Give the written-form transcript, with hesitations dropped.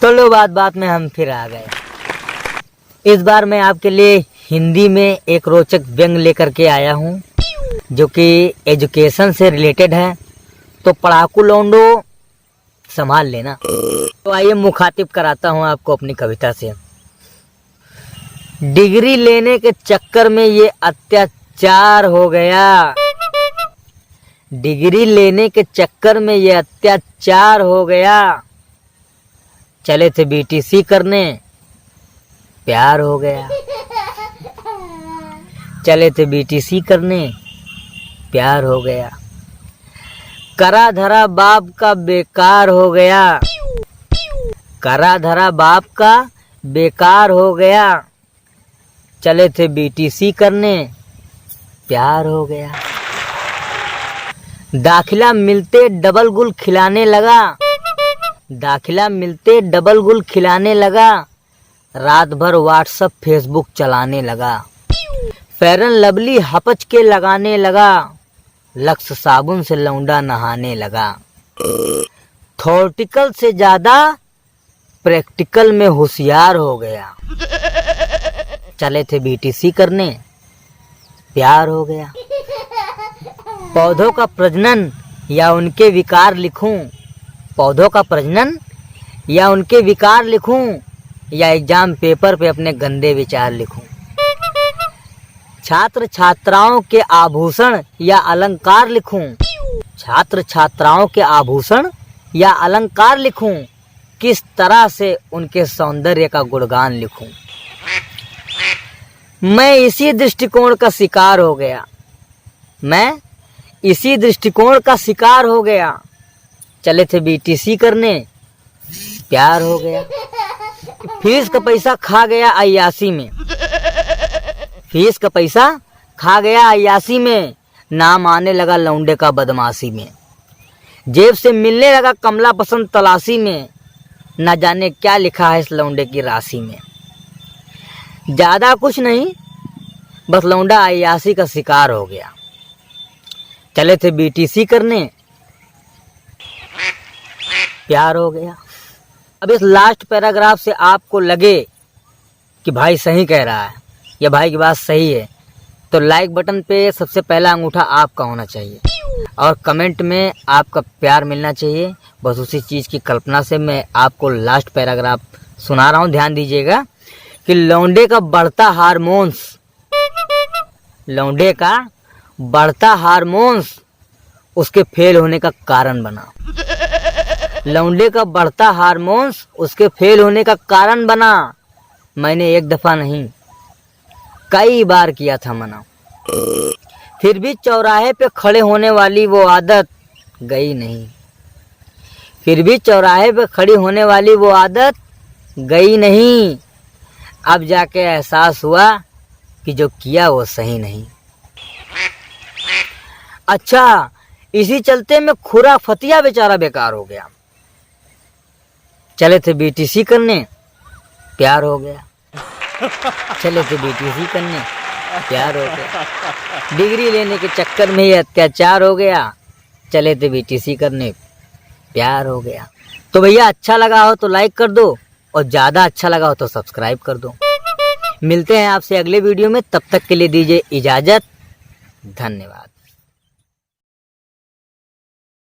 चलो बात बात में हम फिर आ गए। इस बार मैं आपके लिए हिंदी में एक रोचक व्यंग लेकर के आया हूँ जो कि एजुकेशन से रिलेटेड है, तो पढ़ाकू लौंडो संभाल लेना। तो आइए मुखातिब कराता हूँ आपको अपनी कविता से। डिग्री लेने के चक्कर में ये अत्याचार हो गया, डिग्री लेने के चक्कर में ये अत्याचार हो गया। चले थे बीटीसी करने, प्यार हो गया। चले थे बीटीसी करने, प्यार हो गया। करा धरा बाप का बेकार हो गया, करा धरा बाप का बेकार हो गया। चले थे बीटीसी करने, प्यार हो गया। दाखिला मिलते डबल गुल खिलाने लगा, दाखिला मिलते डबल गुल खिलाने लगा। रात भर व्हाट्सएप फेसबुक चलाने लगा। फेरन लवली हपच के लगाने लगा, लक्स साबुन से लौंडा नहाने लगा। थॉर्टिकल से ज्यादा प्रैक्टिकल में होशियार हो गया। चले थे बीटीसी करने, प्यार हो गया। पौधों का प्रजनन या उनके विकार लिखूं, पौधों का प्रजनन या उनके विकार लिखूं, या एग्जाम पेपर पे अपने गंदे विचार लिखूं। छात्र छात्राओं के आभूषण या अलंकार लिखूं, छात्र छात्राओं के आभूषण या अलंकार लिखूं। किस तरह से उनके सौंदर्य का गुणगान लिखूं। मैं इसी दृष्टिकोण का शिकार हो गया, मैं इसी दृष्टिकोण का शिकार हो गया। चले थे बीटीसी करने, प्यार हो गया। फीस का पैसा खा गया अय्यासी में, फीस का पैसा खा गया अय्यासी में। नाम आने लगा लौंडे का बदमाशी में। जेब से मिलने लगा कमला पसंद तलाशी में। न जाने क्या लिखा है इस लौंडे की राशि में। ज्यादा कुछ नहीं, बस लौंडा अय्यासी का शिकार हो गया। चले थे बीटीसी करने, प्यार हो गया। अब इस लास्ट पैराग्राफ से आपको लगे कि भाई सही कह रहा है या भाई की बात सही है, तो लाइक बटन पे सबसे पहला अंगूठा आपका होना चाहिए और कमेंट में आपका प्यार मिलना चाहिए। बस उसी चीज़ की कल्पना से मैं आपको लास्ट पैराग्राफ सुना रहा हूँ। ध्यान दीजिएगा कि लौंडे का बढ़ता हार्मोन्स, लौंडे का बढ़ता हार्मोन्स उसके फेल होने का कारण बना। लौंडे का बढ़ता हार्मोन्स उसके फेल होने का कारण बना। मैंने एक दफा नहीं कई बार किया था मना, फिर भी चौराहे पे खड़े होने वाली वो आदत गई नहीं, फिर भी चौराहे पे खड़ी होने वाली वो आदत गई नहीं। अब जाके एहसास हुआ कि जो किया वो सही नहीं। अच्छा, इसी चलते में खुरा फतिया बेचारा बेकार हो गया। चले थे बीटीसी करने, प्यार हो गया। चले थे बीटीसी करने, प्यार हो गया। डिग्री लेने के चक्कर में ये अत्याचार हो गया। चले थे बीटीसी करने, प्यार हो गया। तो भैया अच्छा लगा हो तो लाइक कर दो और ज़्यादा अच्छा लगा हो तो सब्सक्राइब कर दो। मिलते हैं आपसे अगले वीडियो में, तब तक के लिए दीजिए इजाज़त। धन्यवाद।